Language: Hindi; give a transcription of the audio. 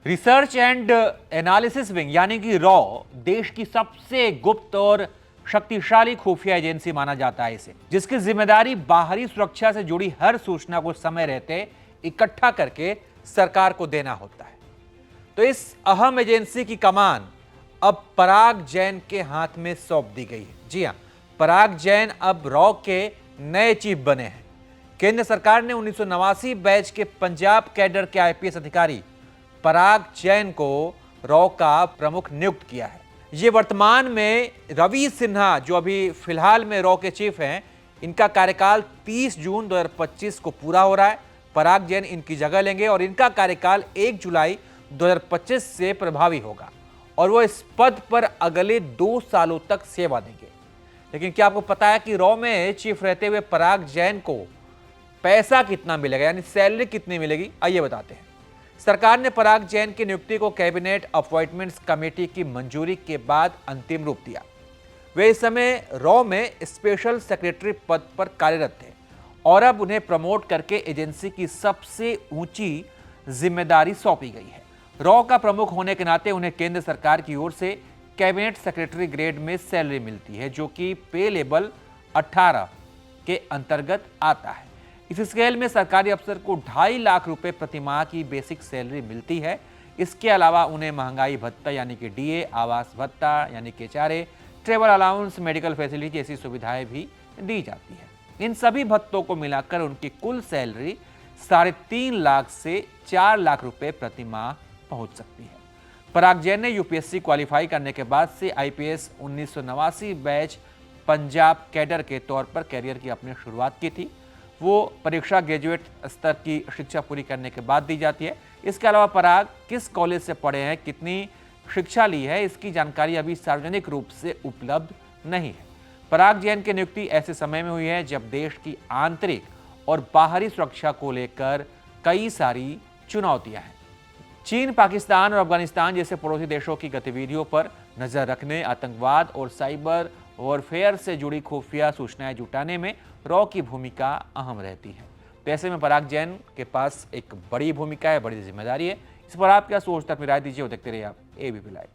रिसर्च एंड एनालिसिस विंग यानी कि रॉ देश की सबसे गुप्त और शक्तिशाली खुफिया एजेंसी माना जाता है इसे, जिसकी जिम्मेदारी बाहरी सुरक्षा से जुड़ी हर सूचना को समय रहते इकट्ठा करके सरकार को देना होता है। तो इस अहम एजेंसी की कमान अब पराग जैन के हाथ में सौंप दी गई है। जी हां, पराग जैन अब रॉ के नए चीफ बने हैं। केंद्र सरकार ने 1989 बैच के पंजाब कैडर के आईपीएस अधिकारी पराग जैन को रॉ का प्रमुख नियुक्त किया है। ये वर्तमान में रवि सिन्हा, जो अभी फिलहाल में रॉ के चीफ हैं, इनका कार्यकाल 30 जून 2025 को पूरा हो रहा है। पराग जैन इनकी जगह लेंगे और इनका कार्यकाल 1 जुलाई 2025 से प्रभावी होगा और वो इस पद पर अगले 2 सालों तक सेवा देंगे। लेकिन क्या आपको पता है कि रॉ में चीफ रहते हुए पराग जैन को पैसा कितना मिलेगा, यानी सैलरी कितनी मिलेगी? आइए बताते हैं। सरकार ने पराग जैन की नियुक्ति को कैबिनेट अपॉइंटमेंट्स कमेटी की मंजूरी के बाद अंतिम रूप दिया। वे इस समय रॉ में स्पेशल सेक्रेटरी पद पर कार्यरत थे और अब उन्हें प्रमोट करके एजेंसी की सबसे ऊंची जिम्मेदारी सौंपी गई है। रॉ का प्रमुख होने के नाते उन्हें केंद्र सरकार की ओर से कैबिनेट सेक्रेटरी ग्रेड में सैलरी मिलती है, जो कि पे लेवल 18 के अंतर्गत आता है। इस स्केल में सरकारी अफसर को 2.5 लाख रुपए प्रति माह की बेसिक सैलरी मिलती है। इसके अलावा उन्हें महंगाई भत्ता यानी कि डीए, आवास भत्ता यानी कि HRA, travel allowance, medical facility जैसी सुविधाएं भी दी जाती है। इन सभी भत्तों को मिलाकर उनकी कुल सैलरी 3.5 लाख से 4 लाख रुपए प्रति माह पहुंच सकती है। पराग जैन ने यूपीएससी क्वालिफाई करने के बाद से आईपीएस 1989 बैच पंजाब कैडर के तौर पर कैरियर की अपनी शुरुआत की थी। वो परीक्षा ग्रेजुएट स्तर की शिक्षा पूरी करने के बाद दी जाती है। इसके अलावा पराग किस कॉलेज से पढ़े हैं, कितनी शिक्षा ली है, इसकी जानकारी अभी सार्वजनिक रूप से उपलब्ध नहीं है। पराग जैन की नियुक्ति ऐसे समय में हुई है जब देश की आंतरिक और बाहरी सुरक्षा को लेकर कई सारी चुनौतियां हैं। चीन, पाकिस्तान और अफगानिस्तान जैसे पड़ोसी देशों की गतिविधियों पर नजर रखने, आतंकवाद और साइबर वॉरफेयर से जुड़ी खुफिया सूचनाएं जुटाने में रॉ की भूमिका अहम रहती है। तो ऐसे में पराग जैन के पास एक बड़ी भूमिका है, बड़ी जिम्मेदारी है। इस पर आप क्या सोचते हैं? अपनी राय दीजिए और देखते रहिए आप एबीपी लाइव।